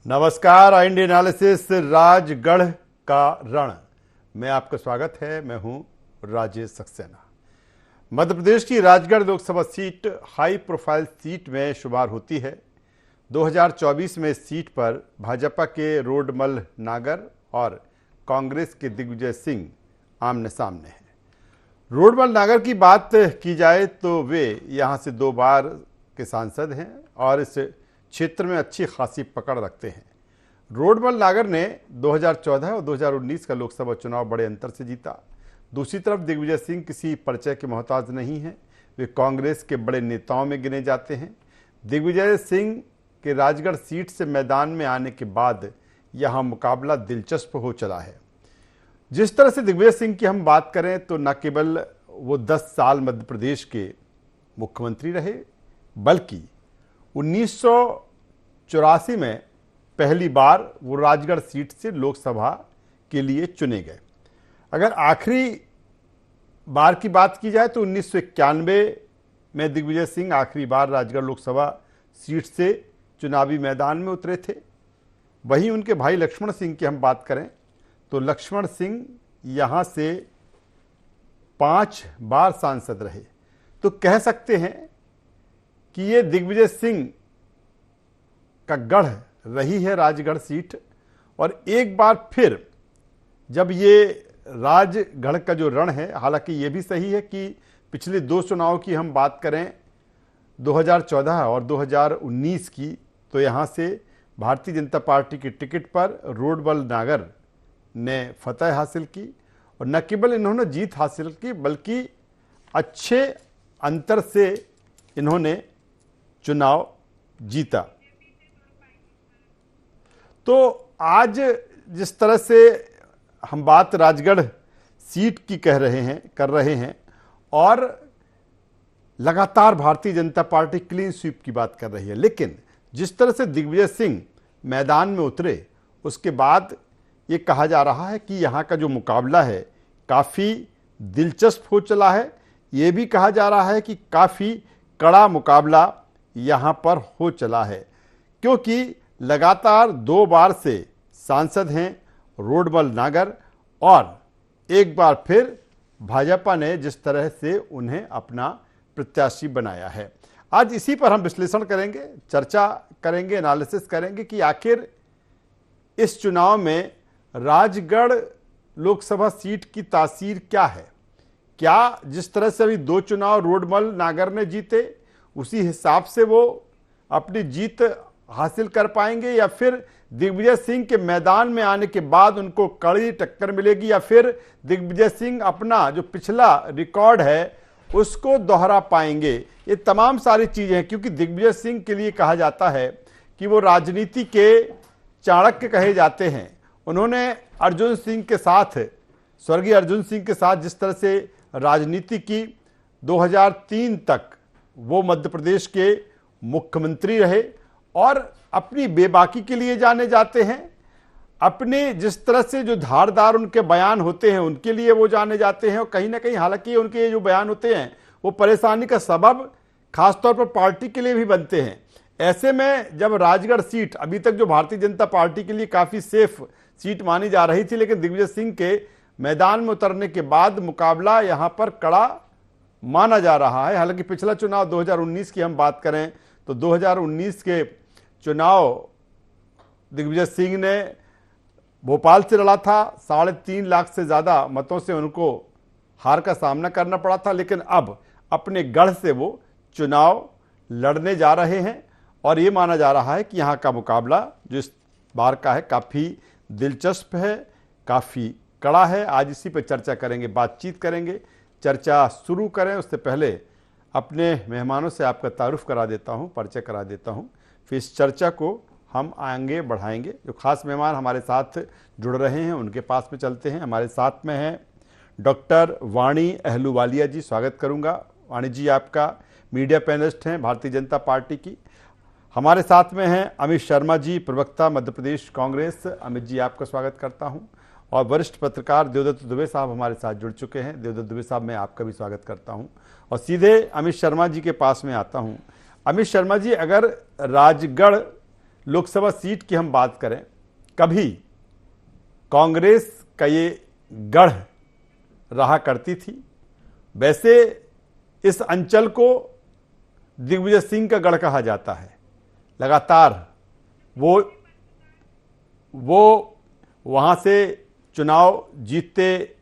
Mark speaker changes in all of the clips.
Speaker 1: नमस्कार, India analysis Rajgarh का रण में आपका स्वागत है। मैं हूं राजेश सक्सेना। मध्य प्रदेश की Rajgarh Lok Sabha seat high profile seat में शुमार होती है। 2024 में इस सीट पर भाजपा के रोडमल नागर और कांग्रेस के दिग्विजय सिंह आमने सामने हैं। रोडमल नागर की बात की जाए तो वे यहां से 2 बार के सांसद हैं और इस क्षेत्र में अच्छी खासी पकड़ रखते हैं। रोडमल नागर ने 2014 और 2019 का लोकसभा चुनाव बड़े अंतर से जीता। दूसरी तरफ दिग्विजय सिंह किसी परिचय के मोहताज नहीं हैं, वे कांग्रेस के बड़े नेताओं में गिने जाते हैं। दिग्विजय सिंह के राजगढ़ सीट से मैदान में आने के बाद यहां मुकाबला दिलचस्प हो चला है। जिस तरह से दिग्विजय सिंह की हम बात करें तो न केवल वो 10 साल मध्य प्रदेश के मुख्यमंत्री रहे, बल्कि 1984 में पहली बार वो राजगढ़ सीट से लोकसभा के लिए चुने गए। अगर आखिरी बार की बात की जाए तो 1991 में दिग्विजय सिंह आखिरी बार राजगढ़ लोकसभा सीट से चुनावी मैदान में उतरे थे। वहीं उनके भाई लक्ष्मण सिंह की हम बात करें तो लक्ष्मण सिंह यहां से 5 बार सांसद रहे। तो कह सकते हैं कि ये दिग्विजय सिंह का गढ़ रही है राजगढ़ सीट। और एक बार फिर जब ये राजगढ़ का जो रण है, हालांकि ये भी सही है कि पिछले 2 चुनाव की हम बात करें 2014 और 2019 की, तो यहाँ से भारतीय जनता पार्टी की टिकट पर रोडमल नागर ने फतह हासिल की। और न केवल इन्होंने जीत हासिल की बल्कि अच्छे अंतर से इन्होंने चुनाव जीता। तो आज जिस तरह से हम बात राजगढ़ सीट की कर रहे हैं और लगातार Bharatiya Janata party clean sweep की बात कर रही है, लेकिन जिस तरह से दिग्विजय सिंह मैदान में उतरे उसके बाद ये कहा जा रहा है कि यहाँ का जो मुकाबला है काफ़ी दिलचस्प हो चला है। ये भी कहा जा रहा है कि काफ़ी कड़ा मुकाबला यहाँ पर हो चला है, क्योंकि लगातार 2 बार से सांसद हैं रोडमल नागर और एक बार फिर भाजपा ने जिस तरह से उन्हें अपना प्रत्याशी बनाया है। आज इसी पर हम विश्लेषण करेंगे, चर्चा करेंगे, एनालिसिस करेंगे कि आखिर इस चुनाव में राजगढ़ लोकसभा सीट की तासीर क्या है। क्या जिस तरह से अभी 2 चुनाव रोडमल नागर ने जीते उसी हिसाब से वो अपनी जीत हासिल कर पाएंगे, या फिर दिग्विजय सिंह के मैदान में आने के बाद उनको कड़ी टक्कर मिलेगी, या फिर दिग्विजय सिंह अपना जो पिछला रिकॉर्ड है उसको दोहरा पाएंगे। ये तमाम सारी चीजें हैं, क्योंकि दिग्विजय सिंह के लिए कहा जाता है कि वो राजनीति के चाणक्य कहे जाते हैं। उन्होंने अर्जुन सिंह के साथ, स्वर्गीय अर्जुन सिंह के साथ जिस तरह से राजनीति की 2003 तक वो मध्य प्रदेश के मुख्यमंत्री रहे और अपनी बेबाकी के लिए जाने जाते हैं। अपने जिस तरह से जो धारदार उनके बयान होते हैं उनके लिए वो जाने जाते हैं, और कहीं ना कहीं हालांकि उनके जो बयान होते हैं वो परेशानी का सबब खासतौर पर पार्टी के लिए भी बनते हैं। ऐसे में जब राजगढ़ सीट अभी तक जो भारतीय जनता पार्टी के लिए काफ़ी सेफ सीट मानी जा रही थी, लेकिन दिग्विजय सिंह के मैदान में उतरने के बाद मुकाबला यहाँ पर कड़ा माना जा रहा है। हालांकि पिछला चुनाव 2019 की हम बात करें तो 2019 के चुनाव दिग्विजय सिंह ने भोपाल से लड़ा था, 3.5 लाख से ज़्यादा मतों से उनको हार का सामना करना पड़ा था, लेकिन अब अपने गढ़ से वो चुनाव लड़ने जा रहे हैं। और ये माना जा रहा है कि यहाँ का मुकाबला जो इस बार का है काफ़ी दिलचस्प है, काफ़ी कड़ा है। आज इसी पर चर्चा करेंगे, बातचीत करेंगे। चर्चा शुरू करें उससे पहले अपने मेहमानों से आपका तारुफ करा देता हूं, परिचय करा देता हूं, फिर इस चर्चा को हम आगे बढ़ाएंगे। जो खास मेहमान हमारे साथ जुड़ रहे हैं उनके पास में चलते हैं। हमारे साथ में हैं डॉक्टर वाणी अहलूवालिया जी, स्वागत करूंगा। वाणी जी आपका मीडिया पैनलिस्ट हैं भारतीय जनता पार्टी की। हमारे साथ में हैं अमित शर्मा जी, प्रवक्ता मध्य प्रदेश कांग्रेस। अमित जी आपका स्वागत करता हूं। और वरिष्ठ पत्रकार देवदत्त दुबे साहब हमारे साथ जुड़ चुके हैं। देवदत्त दुबे साहब मैं आपका भी स्वागत करता हूं। और सीधे अमित शर्मा जी के पास में आता हूं। अमित शर्मा जी, अगर राजगढ़ लोकसभा सीट की हम बात करें, कभी कांग्रेस का ये गढ़ रहा करती थी, वैसे इस अंचल को दिग्विजय सिंह का गढ़ कहा जाता है। लगातार वो वहां से चुनाव जीतते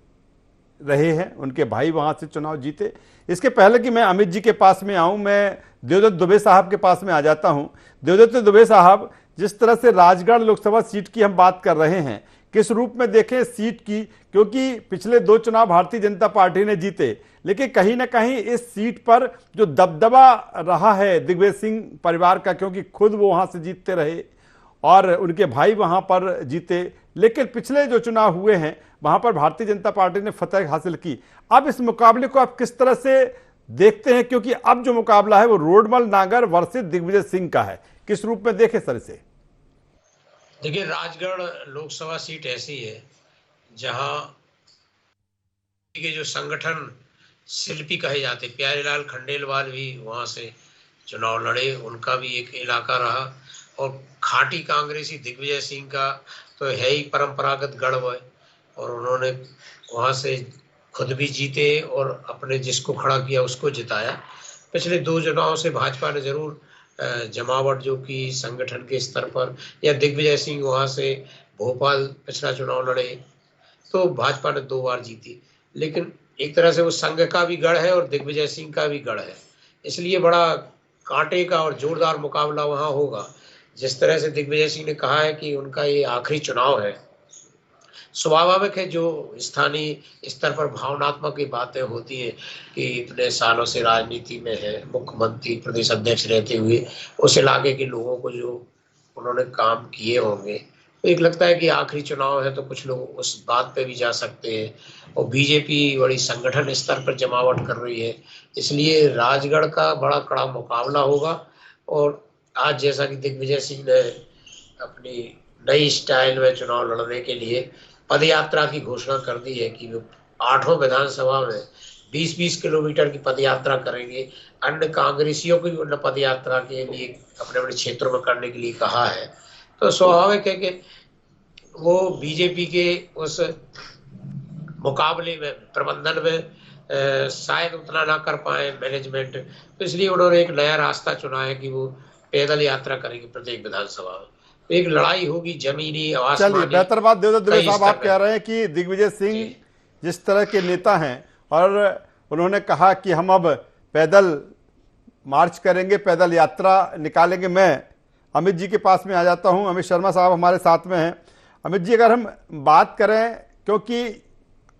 Speaker 1: रहे हैं, उनके भाई वहां से चुनाव जीते। इसके पहले कि मैं अमित जी के पास में आऊं, मैं देवदत्त दुबे साहब के पास में आ जाता हूं। देवदत्त दुबे साहब, जिस तरह से राजगढ़ लोकसभा सीट की हम बात कर रहे हैं, किस रूप में देखें सीट की, क्योंकि पिछले 2 चुनाव भारतीय जनता पार्टी ने जीते, लेकिन कहीं ना कहीं इस सीट पर जो दबदबा रहा है दिग्विजय सिंह परिवार का, क्योंकि खुद वो वहां से जीतते रहे और उनके भाई वहां पर जीते, लेकिन पिछले जो चुनाव हुए हैं वहां पर भारतीय जनता पार्टी ने फतह हासिल की। अब इस मुकाबले को आप किस तरह से देखते हैं, क्योंकि अब जो मुकाबला है वो रोडमल नागर वर्सेस दिग्विजय सिंह का है, किस रूप में देखें सर इसे?
Speaker 2: देखिए, राजगढ़ लोकसभा सीट ऐसी है जहां के जो संगठन शिल्पी कहे जाते प्यारेलाल खंडेलवाल भी वहां से चुनाव लड़े, उनका भी एक इलाका रहा। और खाटी कांग्रेसी दिग्विजय सिंह का तो है ही परंपरागत गढ़ है, और उन्होंने वहां से खुद भी जीते और अपने जिसको खड़ा किया उसको जिताया। पिछले 2 चुनाव से भाजपा ने जरूर जमावट जो की संगठन के स्तर पर, या दिग्विजय सिंह वहां से भोपाल पिछला चुनाव लड़े तो भाजपा ने 2 बार जीती, लेकिन एक तरह से वो संघ का भी गढ़ है और दिग्विजय सिंह का भी गढ़ है, इसलिए बड़ा कांटे का और जोरदार मुकाबला वहां होगा। जिस तरह से दिग्विजय सिंह ने कहा है कि उनका ये आखिरी चुनाव है, स्वाभाविक है जो स्थानीय स्तर पर भावनात्मक बातें होती है कि इतने सालों से राजनीति में है, मुख्यमंत्री प्रदेश अध्यक्ष रहते हुए उस इलाके के लोगों को जो उन्होंने काम किए होंगे, तो एक लगता है कि आखिरी चुनाव है तो कुछ लोग उस बात पे भी जा सकते हैं। और बीजेपी बड़ी संगठन स्तर पर जमावट कर रही है, इसलिए राजगढ़ का बड़ा कड़ा मुकाबला होगा। और आज जैसा कि दिग्विजय सिंह ने अपनी नई स्टाइल में चुनाव लड़ने के लिए पदयात्रा की घोषणा कर दी है कि वो 8 विधानसभा में 20-20 किलोमीटर की पदयात्रा करेंगे। अन्य कांग्रेसियों को भी उन पदयात्रा के लिए अपने अपने क्षेत्रों में करने के लिए कहा है। तो स्वाभाविक है कि वो बीजेपी के उस मुकाबले में प्रबंधन में शायद उतना ना कर पाए मैनेजमेंट, तो इसलिए उन्होंने एक नया रास्ता चुना है कि वो पैदल यात्रा करेंगे प्रत्येक विधानसभा में। तो एक लड़ाई होगी जमीनी आसमानी।
Speaker 1: चलिए, बेहतर बात देवदत्त दुबे साहब आप कह रहे हैं कि दिग्विजय सिंह जिस तरह के नेता हैं और उन्होंने कहा कि हम अब पैदल मार्च करेंगे, पैदल यात्रा निकालेंगे। मैं अमित जी के पास में आ जाता हूं, अमित शर्मा साहब हमारे साथ में हैं। अमित जी, अगर हम बात करें, क्योंकि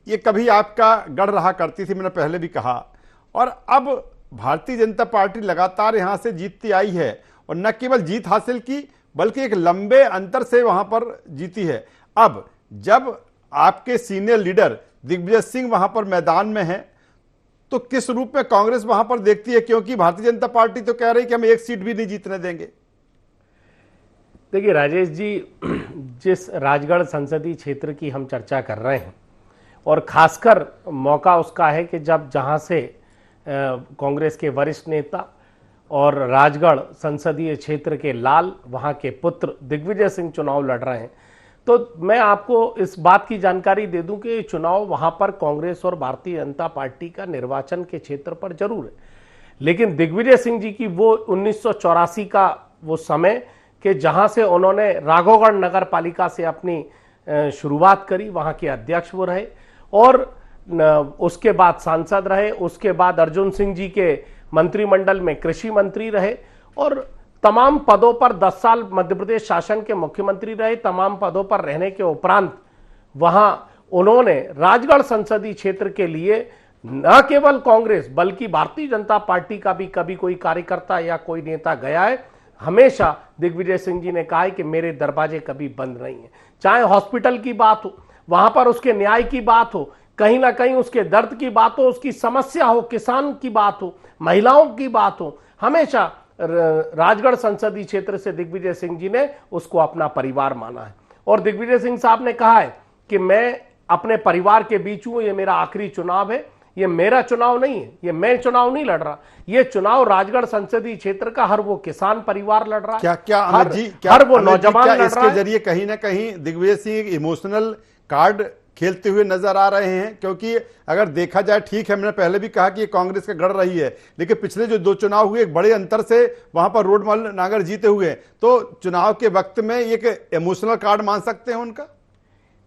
Speaker 1: ये कभी आपका गढ़ रहा करती थी, मैंने पहले भी कहा, और अब भारतीय जनता पार्टी लगातार यहां से जीतती आई है और न केवल जीत हासिल की बल्कि एक लंबे अंतर से वहां पर जीती है। अब जब आपके सीनियर लीडर दिग्विजय सिंह वहां पर मैदान में हैं, तो किस रूप में कांग्रेस वहां पर देखती है, क्योंकि भारतीय जनता पार्टी तो कह रही है कि हम 1 सीट भी नहीं जीतने देंगे।
Speaker 3: देखिए राजेश जी, जिस राजगढ़ संसदीय क्षेत्र की हम चर्चा कर रहे हैं, और खासकर मौका उसका है कि जब जहां से कांग्रेस के वरिष्ठ नेता और राजगढ़ संसदीय क्षेत्र के लाल, वहां के पुत्र दिग्विजय सिंह चुनाव लड़ रहे हैं, तो मैं आपको इस बात की जानकारी दे दूं कि चुनाव वहां पर कांग्रेस और भारतीय जनता पार्टी का निर्वाचन के क्षेत्र पर जरूर है, लेकिन दिग्विजय सिंह जी की वो 1984 का वो समय कि जहां से उन्होंने राघवगढ़ नगर पालिका से अपनी शुरुआत करी, वहां के अध्यक्ष वो रहे और उसके बाद सांसद रहे, उसके बाद अर्जुन सिंह जी के मंत्रिमंडल में कृषि मंत्री रहे और तमाम पदों पर 10 साल मध्य प्रदेश शासन के मुख्यमंत्री रहे। तमाम पदों पर रहने के उपरांत वहां उन्होंने राजगढ़ संसदीय क्षेत्र के लिए न केवल कांग्रेस बल्कि भारतीय जनता पार्टी का भी कभी कोई कार्यकर्ता या कोई नेता गया है, हमेशा दिग्विजय सिंह जी ने कहा है कि मेरे दरवाजे कभी बंद नहीं है। चाहे हॉस्पिटल की बात हो, वहां पर उसके न्याय की बात हो, कहीं ना कहीं उसके दर्द की बात हो, उसकी समस्या हो, किसान की बात हो, महिलाओं की बात हो, हमेशा राजगढ़ संसदीय क्षेत्र से दिग्विजय सिंह जी ने उसको अपना परिवार माना है। और दिग्विजय सिंह साहब ने कहा है कि मैं अपने परिवार के बीच हूं, ये मेरा आखिरी चुनाव है, ये मेरा चुनाव नहीं है, ये मैं चुनाव नहीं लड़ रहा, ये चुनाव राजगढ़ संसदीय क्षेत्र का हर वो किसान परिवार लड़ रहा है।
Speaker 1: क्या
Speaker 3: हर,
Speaker 1: अमित जी, क्या
Speaker 3: हर वो
Speaker 1: अमित जी,
Speaker 3: नौजवान
Speaker 1: क्या
Speaker 3: लड़ रहा
Speaker 1: इसके
Speaker 3: है।
Speaker 1: जरिए कहीं ना कहीं दिग्विजय सिंह इमोशनल कार्ड खेलते हुए नजर आ रहे हैं? क्योंकि अगर देखा जाए, ठीक है, मैंने पहले भी कहा कि ये कांग्रेस का गढ़ रही है, लेकिन पिछले जो 2 चुनाव हुए एक बड़े अंतर से वहां पर रोडमल नागर जीते हुए, तो चुनाव के वक्त में एक इमोशनल कार्ड मान सकते हैं उनका?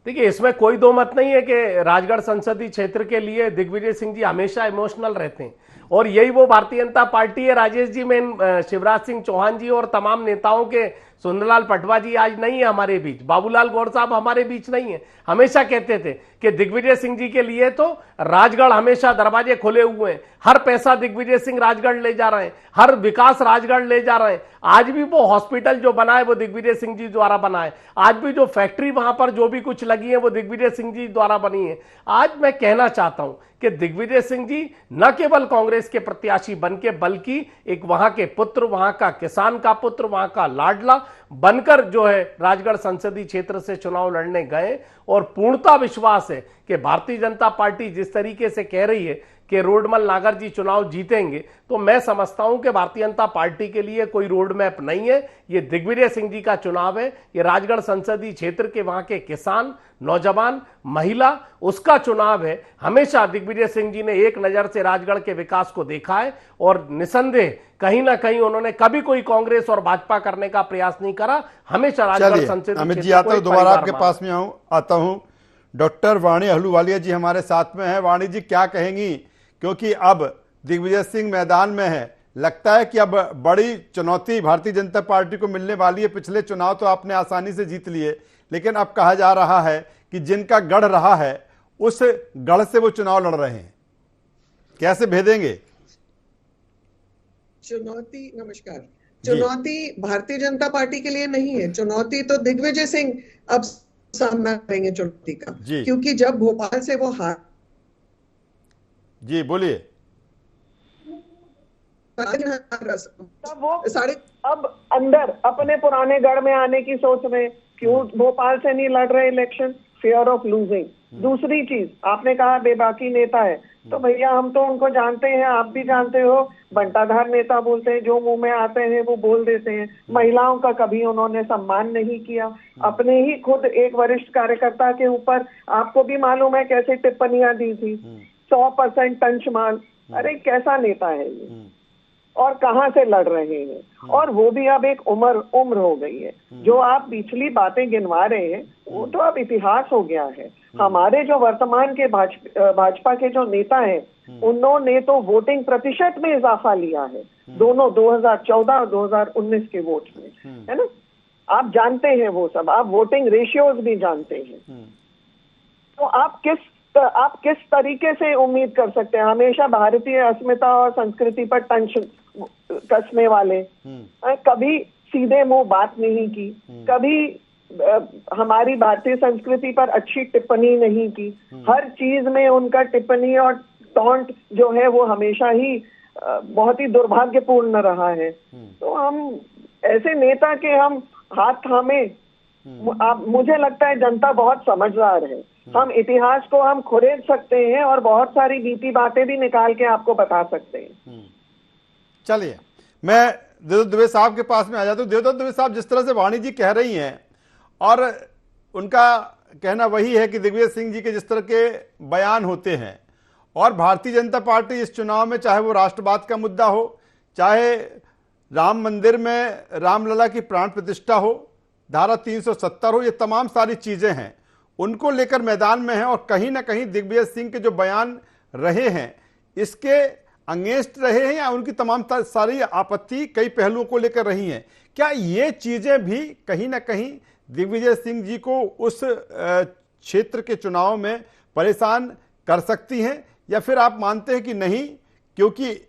Speaker 3: देखिए, इसमें कोई दो मत नहीं है कि राजगढ़ संसदीय क्षेत्र के लिए दिग्विजय सिंह जी हमेशा इमोशनल रहते हैं, और यही वो भारतीय जनता पार्टी है। राजेश जी, में शिवराज सिंह चौहान जी और तमाम नेताओं के, सुंदरलाल पटवा जी आज नहीं है हमारे बीच, बाबूलाल गौर साहब हमारे बीच नहीं है, हमेशा कहते थे कि दिग्विजय सिंह जी के लिए तो राजगढ़ हमेशा दरवाजे खुले हुए हैं, हर पैसा दिग्विजय सिंह राजगढ़ ले जा रहे हैं, हर विकास राजगढ़ ले जा रहे हैं। आज भी वो हॉस्पिटल जो बना है वो दिग्विजय सिंह जी द्वारा बना है, आज भी जो फैक्ट्री वहां पर जो भी कुछ लगी है वो दिग्विजय सिंह जी द्वारा बनी है। आज मैं कहना चाहता हूं कि दिग्विजय सिंह जी न केवल कांग्रेस के प्रत्याशी बनके, बल्कि एक वहां के पुत्र, वहां का किसान का पुत्र, वहां का लाडला बनकर जो है राजगढ़ संसदीय क्षेत्र से चुनाव लड़ने गए। और पूर्णता विश्वास है कि भारतीय जनता पार्टी जिस तरीके से कह रही है कि रोडमल नागर जी चुनाव जीतेंगे, तो मैं समझता हूं कि भारतीय जनता पार्टी के लिए कोई रोड मैप नहीं है, ये दिग्विजय सिंह जी का चुनाव है, ये राजगढ़ संसदीय क्षेत्र के वहां के किसान, नौजवान, महिला, उसका चुनाव है। हमेशा दिग्विजय सिंह जी ने एक नजर से राजगढ़ के विकास को देखा है, और निसंदेह कहीं ना कहीं उन्होंने कभी कोई कांग्रेस और भाजपा करने का प्रयास नहीं करा, हमेशा राजगढ़ संसदीय
Speaker 1: अमित जी,
Speaker 3: क्षेत्र
Speaker 1: आता
Speaker 3: को
Speaker 1: हूं,
Speaker 3: एक
Speaker 1: दोबारा
Speaker 3: परिवार
Speaker 1: आपके
Speaker 3: माना।
Speaker 1: पास में आता हूं। डॉक्टर वाणी अहलूवालिया जी हमारे साथ में है। वाणी जी, क्या कहेंगी, क्योंकि अब दिग्विजय सिंह मैदान में है, लगता है कि अब बड़ी चुनौती भारतीय जनता पार्टी को मिलने वाली है? पिछले चुनाव तो आपने आसानी से जीत लिए, लेकिन अब कहा जा रहा है कि जिनका गढ़ रहा है उस गढ़ से वो चुनाव लड़ रहे हैं, कैसे भेदेंगे?
Speaker 4: चुनौती, नमस्कार, चुनौती भारतीय जनता पार्टी के लिए नहीं है, चुनौती तो दिग्विजय सिंह अब सामना करेंगे चुनौती का, क्योंकि जब भोपाल से वो हार।
Speaker 1: जी बोलिए।
Speaker 4: वो सारे अब अंदर अपने पुराने गढ़ में आने की सोच में, क्यों भोपाल से नहीं लड़ रहे इलेक्शन? Fear of losing. दूसरी चीज, आपने कहा बेबाकी नेता है, तो भैया हम तो उनको जानते हैं, आप भी जानते हो, बंटाधार नेता बोलते हैं, जो मुंह में आते हैं वो बोल देते हैं। महिलाओं का कभी उन्होंने सम्मान नहीं किया, अपने ही खुद एक वरिष्ठ कार्यकर्ता के ऊपर आपको भी मालूम है कैसे टिप्पणियां दी थी, 100% टंचमाल। अरे कैसा नेता है ये, और कहां से लड़ रहे हैं? और वो भी अब एक उम्र हो गई है। जो आप पिछली बातें गिनवा रहे हैं वो तो अब इतिहास हो गया है। हमारे जो वर्तमान के भाजपा के जो नेता हैं, उन्होंने तो वोटिंग प्रतिशत में इजाफा लिया है, दोनों 2014 और 2019 के वोट में, है ना? आप जानते हैं वो सब, आप वोटिंग रेशियोज भी जानते हैं। तो आप किस तरीके से उम्मीद कर सकते हैं? हमेशा भारतीय अस्मिता और संस्कृति पर टंच कसने वाले, कभी सीधे मुंह बात नहीं की, कभी हमारी भारतीय संस्कृति पर अच्छी टिप्पणी नहीं की, हर चीज में उनका टिप्पणी और टॉन्ट जो है वो हमेशा ही बहुत ही दुर्भाग्यपूर्ण रहा है। तो हम ऐसे नेता के हम हाथ थामे, मुझे लगता है जनता बहुत समझदार है, हम इतिहास को हम खुरेद सकते हैं और बहुत सारी बीती बातें भी निकाल के आपको बता सकते हैं।
Speaker 1: चलिए, मैं देवदत्त दुबे साहब के पास में आ जाता हूं। देवदत्त दुबे साहब, जिस तरह से वाणी जी कह रही हैं, और उनका कहना वही है कि दिग्विजय सिंह जी के जिस तरह के बयान होते हैं, और भारतीय जनता पार्टी इस चुनाव में, चाहे वो राष्ट्रवाद का मुद्दा हो, चाहे राम मंदिर में रामलला की प्राण प्रतिष्ठा हो, धारा 370 हो, ये तमाम सारी चीजें हैं, उनको लेकर मैदान में है। और कहीं ना कहीं दिग्विजय सिंह के जो बयान रहे हैं इसके अगेंस्ट रहे हैं, या उनकी तमाम सारी आपत्ति कई पहलुओं को लेकर रही हैं। क्या ये चीजें भी कहीं ना कहीं दिग्विजय सिंह जी को उस क्षेत्र के चुनाव में परेशान कर सकती हैं, या फिर आप मानते हैं कि नहीं, क्योंकि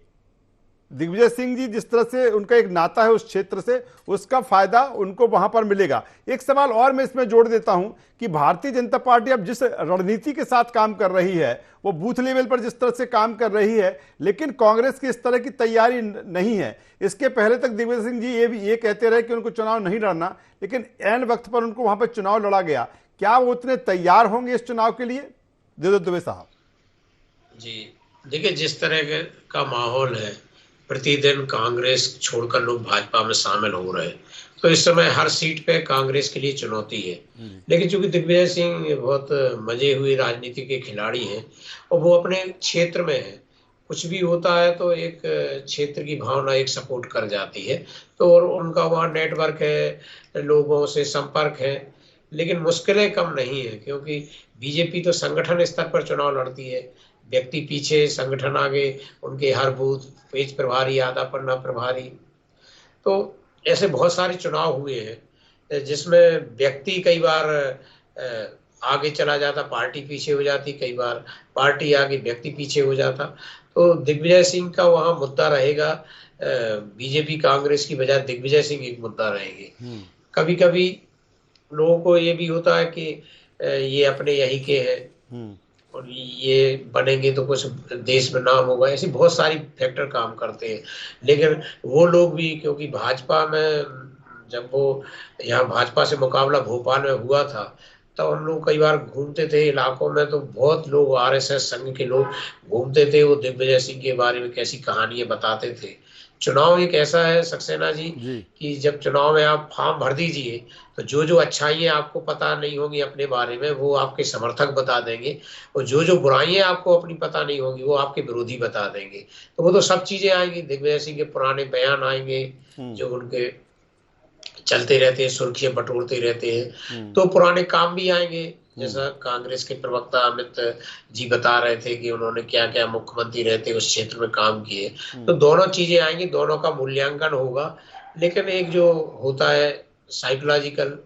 Speaker 1: दिग्विजय सिंह जी जिस तरह से उनका एक नाता है उस क्षेत्र से, उसका फायदा उनको वहां पर मिलेगा? एक सवाल और मैं इसमें जोड़ देता हूं कि भारतीय जनता पार्टी अब जिस रणनीति के साथ काम कर रही है, वो बूथ लेवल पर जिस तरह से काम कर रही है, लेकिन कांग्रेस की इस तरह की तैयारी नहीं है। इसके पहले तक दिग्विजय सिंह जी ये कहते रहे कि उनको चुनाव नहीं लड़ना, लेकिन ऐन वक्त पर उनको वहां पर चुनाव लड़ा गया। क्या वो उतने तैयार होंगे इस चुनाव के लिए, देवदत्त दुबे साहब?
Speaker 2: जी, देखिए, जिस तरह का माहौल है, प्रतिदिन कांग्रेस छोड़कर लोग भाजपा में शामिल हो रहे हैं, तो इस समय हर सीट पे कांग्रेस के लिए चुनौती है। लेकिन चूंकि दिग्विजय सिंह बहुत मजे हुए राजनीति के खिलाड़ी हैं और वो अपने क्षेत्र में है, कुछ भी होता है तो एक क्षेत्र की भावना एक सपोर्ट कर जाती है। तो और उनका वहाँ नेटवर्क है, लोगों से संपर्क है, लेकिन मुश्किलें कम नहीं है, क्योंकि बीजेपी तो संगठन स्तर पर चुनाव लड़ती है, व्यक्ति पीछे संगठन आगे, उनके हर बूथ पेज प्रभारी, आधा पन्ना प्रभारी। तो ऐसे बहुत सारे चुनाव हुए हैं जिसमें व्यक्ति कई बार आगे चला जाता, पार्टी पीछे हो जाती, कई बार पार्टी आगे व्यक्ति पीछे हो जाता। तो दिग्विजय सिंह का वहाँ मुद्दा रहेगा, बीजेपी कांग्रेस की बजाय दिग्विजय सिंह एक मुद्दा रहेंगे। कभी कभी लोगों को ये भी होता है कि ये अपने यही के हैं और ये बनेंगे तो कुछ देश में नाम होगा, ऐसी बहुत सारी फैक्टर काम करते हैं। लेकिन वो लोग भी, क्योंकि भाजपा में जब वो यहाँ भाजपा से मुकाबला भोपाल में हुआ था, तो हम लोग कई बार घूमते थे इलाकों में, तो बहुत लोग आरएसएस संघ के लोग घूमते थे, वो दिग्विजय सिंह के बारे में कैसी कहानियां बताते थे। चुनाव एक ऐसा है सक्सेना जी कि जब चुनाव में आप फॉर्म भर दीजिए तो जो अच्छाइयां आपको पता नहीं होंगी अपने बारे में वो आपके समर्थक बता देंगे, और जो बुराइयां आपको अपनी पता नहीं होंगी वो आपके विरोधी बता देंगे। तो वो तो सब चीजें आएंगी, दिग्विजय सिंह के पुराने बयान आएंगे जो उनके चलते रहते हैं, सुर्खियां बटोरते रहते हैं, तो पुराने काम भी आएंगे। जैसा कांग्रेस के प्रवक्ता अमित जी बता रहे थे कि उन्होंने क्या क्या मुख्यमंत्री रहते उस क्षेत्र में काम किए, तो दोनों चीजें आएंगी, दोनों का मूल्यांकन होगा। लेकिन एक जो होता है साइकोलॉजिकल,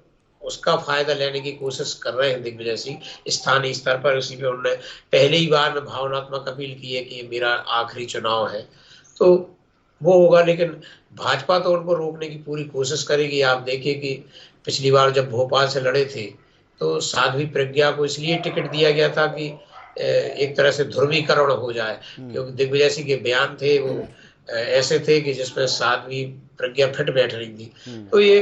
Speaker 2: उसका फायदा लेने की कोशिश कर रहे हैं दिग्विजय सिंह स्थानीय स्तर पर। उसी पे उन्होंने पहले ही बार में भावनात्मक अपील की है कि मेरा आखिरी चुनाव है, तो वो होगा। लेकिन भाजपा तो उनको रोकने की पूरी कोशिश करेगी। आप देखिए कि पिछली बार जब भोपाल से लड़े थे तो साध्वी प्रज्ञा को इसलिए टिकट दिया गया था कि एक तरह से ध्रुवीकरण हो जाए, क्योंकि दिग्विजय सिंह के बयान थे वो ऐसे थे कि जिसमें साध्वी प्रज्ञा फिट बैठ रही थी। तो ये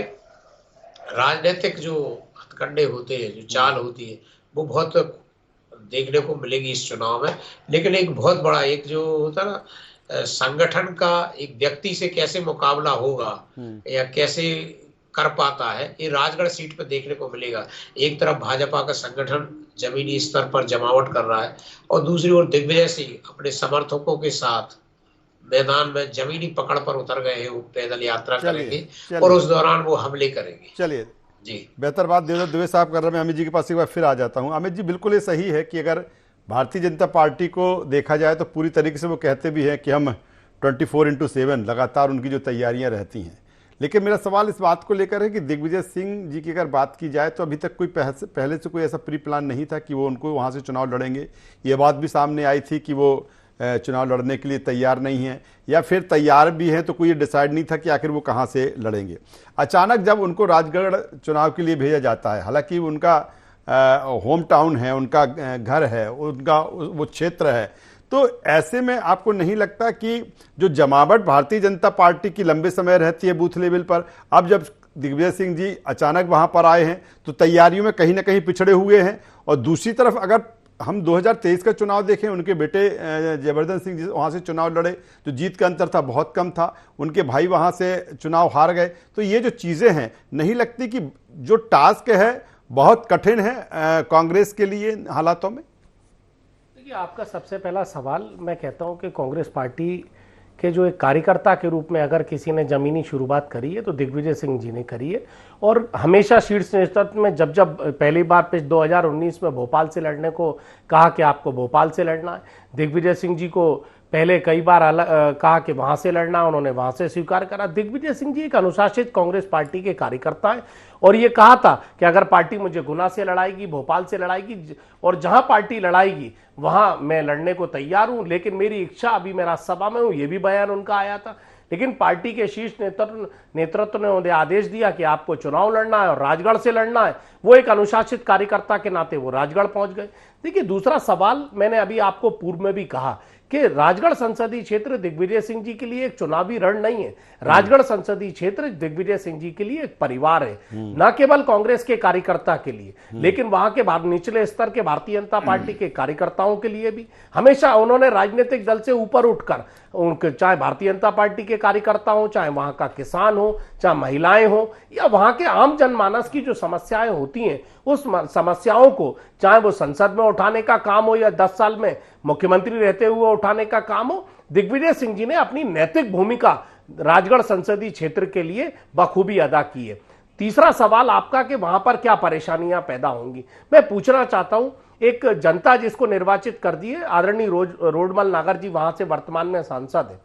Speaker 2: राजनीतिक जो हथकंडे होते हैं, जो चाल होती है, वो बहुत देखने को मिलेगी इस चुनाव में। लेकिन एक बहुत बड़ा एक जो होता ना संगठन का एक व्यक्ति से कैसे मुकाबला होगा या कैसे कर पाता है, ये राजगढ़ सीट पर देखने को मिलेगा। एक तरफ भाजपा का संगठन जमीनी स्तर पर जमावट कर रहा है और दूसरी ओर दिग्विजय सिंह अपने समर्थकों के साथ मैदान में जमीनी पकड़ पर उतर गए हैं। वो पैदल यात्रा करेंगे और उस दौरान वो हमले करेंगे।
Speaker 1: चलिए
Speaker 2: जी,
Speaker 1: बेहतर बात देवेंद्र दुबे साहब कर रहे हैं। मैं अमित जी के पास एक बार फिर आ जाता हूं। अमित जी, बिल्कुल ये सही है कि अगर भारतीय जनता पार्टी को देखा जाए तो पूरी तरीके से वो कहते भी हैं कि हम 24/7 लगातार उनकी जो तैयारियां रहती हैं। लेकिन मेरा सवाल इस बात को लेकर है कि दिग्विजय सिंह जी की अगर बात की जाए तो अभी तक कोई पहले से कोई ऐसा प्री प्लान नहीं था कि वो उनको वहाँ से चुनाव लड़ेंगे। ये बात भी सामने आई थी कि वो चुनाव लड़ने के लिए तैयार नहीं है, या फिर तैयार भी हैं तो कोई ये डिसाइड नहीं था कि आखिर वो कहाँ से लड़ेंगे। अचानक जब उनको राजगढ़ चुनाव के लिए भेजा जाता है, हालांकि उनका होम टाउन है, उनका घर है, उनका वो क्षेत्र है, तो ऐसे में आपको नहीं लगता कि जो जमावट भारतीय जनता पार्टी की लंबे समय रहती है बूथ लेवल पर, अब जब दिग्विजय सिंह जी अचानक वहां पर आए हैं तो तैयारियों में कहीं ना कहीं पिछड़े हुए हैं? और दूसरी तरफ अगर हम 2023 का चुनाव देखें, उनके बेटे जयवर्धन सिंह जी वहां से चुनाव लड़े, जो जीत का अंतर था बहुत कम था, उनके भाई वहां से चुनाव हार गए। तो ये जो चीजें हैं, नहीं लगती कि जो टास्क है बहुत कठिन है कांग्रेस के लिए हालातों में?
Speaker 3: देखिए, आपका सबसे पहला सवाल, मैं कहता हूं कि कांग्रेस पार्टी के जो एक कार्यकर्ता के रूप में अगर किसी ने जमीनी शुरुआत करी है तो दिग्विजय सिंह जी ने करी है। और हमेशा शीर्ष नेतृत्व में जब पहली बार 2019 में भोपाल से लड़ने को कहा कि आपको भोपाल से लड़ना है, दिग्विजय सिंह जी को पहले कई बार कहा कि वहां से लड़ना, उन्होंने वहां से स्वीकार करा। दिग्विजय सिंह जी एक अनुशासित कांग्रेस पार्टी के कार्यकर्ता हैं और ये कहा था कि अगर पार्टी मुझे गुना से लड़ाएगी, भोपाल से लड़ाएगी और जहां पार्टी लड़ाएगी वहां मैं लड़ने को तैयार हूं, लेकिन मेरी इच्छा अभी मैं राज्यसभा में हूं, ये भी बयान उनका आया था। लेकिन पार्टी के शीर्ष नेतृत्व ने उन्हें आदेश दिया कि आपको चुनाव लड़ना है और राजगढ़ से लड़ना है। वो एक अनुशासित कार्यकर्ता के नाते वो राजगढ़ पहुंच गए। देखिए, दूसरा सवाल मैंने अभी आपको पूर्व में भी कहा कि राजगढ़ संसदीय क्षेत्र दिग्विजय सिंह जी के लिए एक चुनावी रण नहीं है। राजगढ़ संसदीय क्षेत्र दिग्विजय सिंह जी के लिए एक परिवार है, न केवल कांग्रेस के कार्यकर्ता के लिए, लेकिन वहां के निचले स्तर के भारतीय जनता पार्टी के कार्यकर्ताओं के लिए भी। हमेशा उन्होंने राजनीतिक दल से ऊपर उठकर उनके, चाहे भारतीय जनता पार्टी के कार्यकर्ता हो, चाहे वहां का किसान हो, चाहे महिलाएं हो, या वहां के आम जनमानस की जो समस्याएं होती हैं, उस समस्याओं को चाहे वो संसद में उठाने का काम हो या 10 साल में मुख्यमंत्री रहते हुए उठाने का काम हो, दिग्विजय सिंह जी ने अपनी नैतिक भूमिका राजगढ़ संसदीय क्षेत्र के लिए बखूबी अदा की है। तीसरा सवाल आपका कि वहां पर क्या परेशानियां पैदा होंगी, मैं पूछना चाहता हूं, एक जनता जिसको निर्वाचित कर दी है, आदरणीय रोडमल नागर जी वहां से वर्तमान में सांसद है,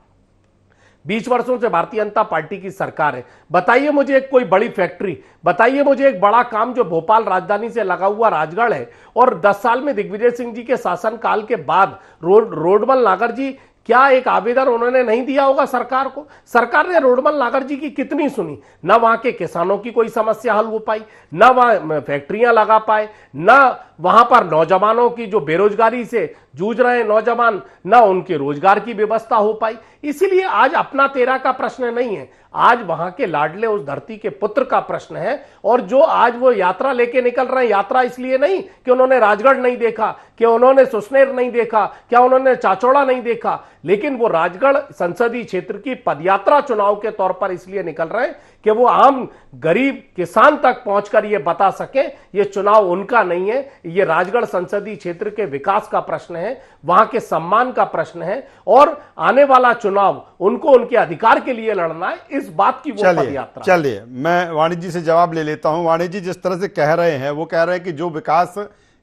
Speaker 3: 20 वर्षों से भारतीय जनता पार्टी की सरकार है। बताइए मुझे एक कोई बड़ी फैक्ट्री, बताइए मुझे एक बड़ा काम जो भोपाल राजधानी से लगा हुआ राजगढ़ है, और 10 साल में दिग्विजय सिंह जी के शासनकाल के बाद रोडमल नागर जी, क्या एक आवेदन उन्होंने नहीं दिया होगा सरकार को? सरकार ने रोडमल नागर जी की कितनी सुनी? ना वहां के किसानों की कोई समस्या हल हो पाई, ना वहां फैक्ट्रियां लगा पाए, ना वहां पर नौजवानों की जो बेरोजगारी से जूझ रहे हैं नौजवान, ना उनके रोजगार की व्यवस्था हो पाई। इसीलिए आज अपना तेरा का प्रश्न नहीं है, आज वहां के लाडले उस धरती के पुत्र का प्रश्न है। और जो आज वो यात्रा लेके निकल रहे हैं, यात्रा इसलिए नहीं कि उन्होंने राजगढ़ नहीं देखा, कि उन्होंने सुसनेर नहीं देखा, क्या उन्होंने चाचौड़ा नहीं देखा, लेकिन वो राजगढ़ संसदीय क्षेत्र की पदयात्रा चुनाव के तौर पर इसलिए निकल रहे हैं कि वो आम गरीब किसान तक पहुंचकर ये बता सके ये चुनाव उनका नहीं है, ये राजगढ़ संसदीय क्षेत्र के विकास का प्रश्न है, वहां के सम्मान का प्रश्न है, और आने वाला चुनाव उनको उनके अधिकार के लिए लड़ना है, इस बात की वो पदयात्रा।
Speaker 1: चलिए मैं वाणी जी से जवाब ले लेता हूं। वाणी जी जिस तरह से कह रहे हैं, वो कह रहे हैं कि जो विकास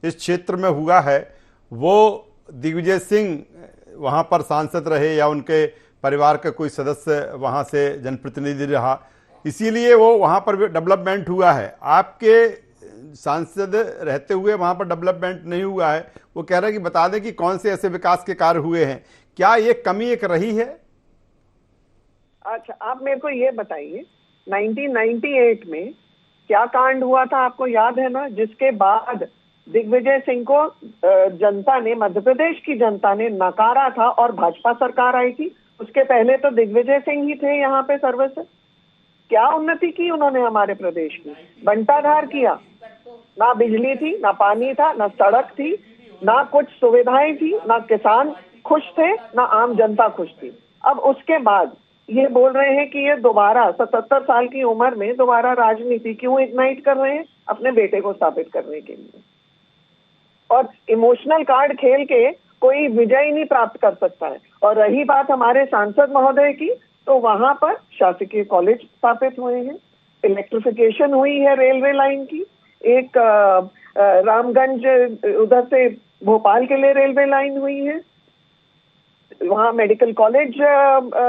Speaker 1: इस क्षेत्र में हुआ है वो दिग्विजय सिंह वहां पर सांसद रहे या उनके परिवार का कोई सदस्य वहां से जनप्रतिनिधि रहा, इसीलिए वो वहां पर डेवलपमेंट हुआ है। आपके सांसद रहते हुए वहां पर डेवलपमेंट नहीं हुआ है। वो कह रहे हैं कि बता दें कि कौन से ऐसे विकास के कार्य हुए हैं, क्या ये कमी एक रही है?
Speaker 4: अच्छा, आप मेरे को ये बताइए 1998 में क्या कांड हुआ था, आपको याद है ना, जिसके बाद दिग्विजय सिंह को जनता ने, मध्य प्रदेश की जनता ने नकारा था और भाजपा सरकार आई थी। उसके पहले तो दिग्विजय सिंह ही थे यहाँ पे सर्वस्व। क्या उन्नति की उन्होंने हमारे प्रदेश की? बंटाधार किया, ना बिजली थी, ना पानी था, ना सड़क थी, ना कुछ सुविधाएं थी, ना किसान खुश थे, ना आम जनता खुश थी। अब उसके बाद ये बोल रहे हैं कि ये दोबारा 77 साल की उम्र में दोबारा राजनीति क्यों इग्नाइट कर रहे हैं? अपने बेटे को स्थापित करने के लिए। और इमोशनल कार्ड खेल के कोई विजय नहीं प्राप्त कर सकता है। और रही बात हमारे सांसद महोदय की, तो वहां पर शासकीय कॉलेज स्थापित हुए हैं, इलेक्ट्रिफिकेशन हुई है रेलवे लाइन की, एक रामगंज उधर से भोपाल के लिए रेलवे लाइन हुई है, वहां मेडिकल कॉलेज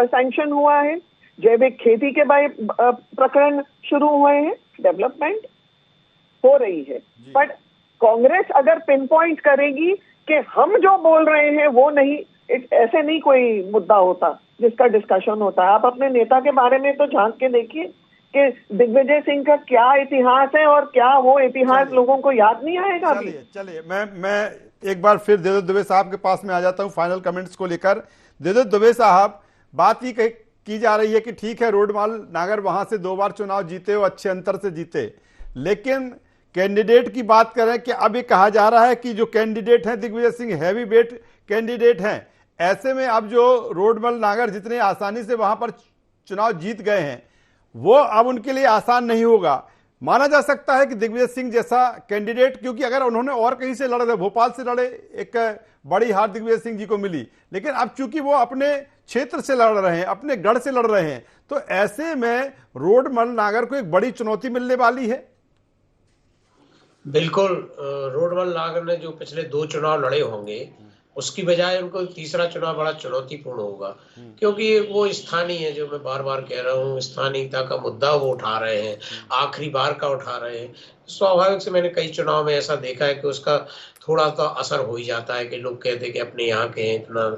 Speaker 4: सैंक्शन हुआ है, जैविक खेती के प्रकरण शुरू हुए हैं, डेवलपमेंट हो रही है। बट कांग्रेस अगर पिन पॉइंट करेगी कि हम जो बोल रहे हैं वो नहीं, ऐसे नहीं कोई मुद्दा होता जिसका डिस्कशन होता है। आप अपने नेता के बारे में तो झांक के देखिए कि दिग्विजय सिंह का क्या इतिहास है और क्या वो इतिहास लोगों को याद नहीं आएगा।
Speaker 1: चलिए मैं एक बार फिर देवदत्त दुबे साहब के पास में आ जाता हूं फाइनल कमेंट्स को लेकर। देवदत्त दुबे साहब, बात ही की जा रही है कि ठीक है रोडमल नागर वहां से 2 बार चुनाव जीते हो, अच्छे अंतर से जीते, लेकिन कैंडिडेट की बात करें कि अब ये कहा जा रहा है कि जो कैंडिडेट हैं Digvijay Singh heavy weight candidate हैं। ऐसे में अब जो रोडमल नागर जितने आसानी से वहां पर चुनाव जीत गए हैं वो अब उनके लिए आसान नहीं होगा। माना जा सकता है कि दिग्विजय सिंह जैसा कैंडिडेट, क्योंकि अगर उन्होंने और कहीं से लड़े थे, भोपाल से लड़े, एक बड़ी हार दिग्विजय सिंह जी को मिली, लेकिन अब चूंकि वो अपने क्षेत्र से लड़ रहे हैं, अपने गढ़ से लड़ रहे हैं, तो ऐसे में रोडमल नागर को एक बड़ी चुनौती मिलने वाली है।
Speaker 2: बिल्कुल, रोडमल नागर ने जो पिछले 2 चुनाव लड़े होंगे उसकी बजाय उनको तीसरा चुनाव बड़ा चुनौतीपूर्ण होगा, क्योंकि वो स्थानीय है, जो मैं बार बार कह रहा हूँ, स्थानीयता का मुद्दा वो उठा रहे हैं, आखिरी बार का उठा रहे हैं। स्वाभाविक से मैंने कई चुनाव में ऐसा देखा है कि उसका थोड़ा तो असर हो ही जाता है कि लोग कहते हैं कि अपने यहाँ के हैं, इतना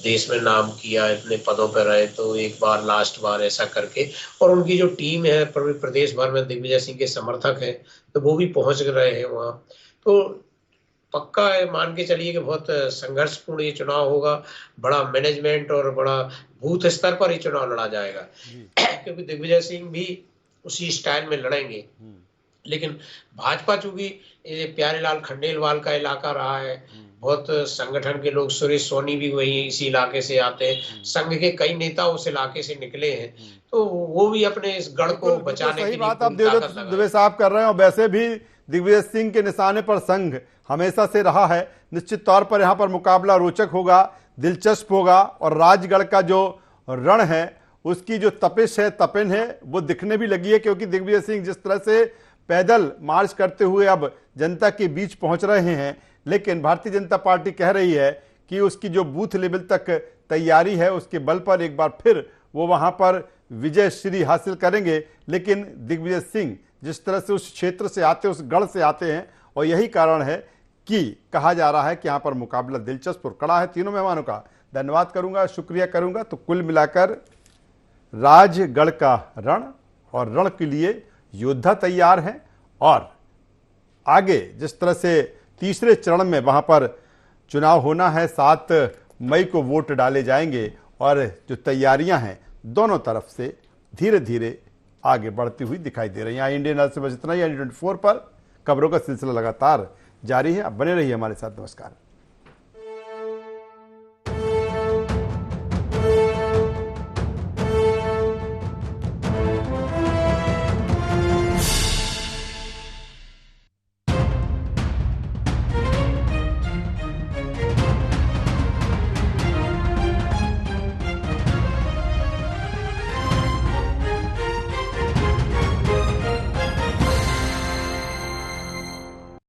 Speaker 2: देश में नाम किया, इतने पदों पर रहे, तो एक बार लास्ट बार ऐसा करके। और उनकी जो टीम है प्रदेश भर में दिग्विजय सिंह के समर्थक है, तो वो भी पहुंच रहे हैं वहाँ। तो पक्का है, मान के चलिए कि बहुत संघर्षपूर्ण ये चुनाव होगा, बड़ा मैनेजमेंट और बड़ा बूथ स्तर पर ये चुनाव लड़ा जाएगा क्योंकि दिग्विजय सिंह भी उसी स्टाइल में लड़ेंगे। लेकिन भाजपा चूंकि ये प्यारेलाल खंडेलवाल का इलाका रहा है, बहुत संगठन के लोग, सुरेश सोनी भी वही इसी इलाके से आते हैं, संघ के कई नेता उस इलाके से निकले हैं, तो वो भी अपने इस गढ़ को बचाने के लिए
Speaker 1: बात आप देवदत्त दुबे साहब कर रहे हैं। और वैसे भी दिग्विजय सिंह के निशाने पर संघ हमेशा से रहा है। निश्चित तौर पर यहाँ पर मुकाबला रोचक होगा, दिलचस्प होगा, और राजगढ़ का जो रण है उसकी जो तपिश है, तपिन है, वो दिखने भी लगी है, क्योंकि दिग्विजय सिंह जिस तरह से पैदल मार्च करते हुए अब जनता के बीच पहुंच रहे हैं, लेकिन भारतीय जनता पार्टी कह रही है कि उसकी जो बूथ लेवल तक तैयारी है उसके बल पर एक बार फिर वो वहां पर विजय श्री हासिल करेंगे। लेकिन दिग्विजय सिंह जिस तरह से उस क्षेत्र से आते, उस गढ़ से आते हैं, और यही कारण है कि कहा जा रहा है कि यहाँ पर मुकाबला दिलचस्प और कड़ा है। तीनों मेहमानों का धन्यवाद करूंगा, शुक्रिया करूंगा। तो कुल मिलाकर राजगढ़ का रण, और रण के लिए योद्धा तैयार हैं, और आगे जिस तरह से तीसरे चरण में वहां पर चुनाव होना है, 7 मई को वोट डाले जाएंगे, और जो तैयारियां हैं दोनों तरफ से धीरे धीरे आगे बढ़ती हुई दिखाई दे रही हैं। इंडियन से बस इतना ही। India 24 पर खबरों का सिलसिला लगातार जारी है। अब बने रहिए हमारे साथ। नमस्कार।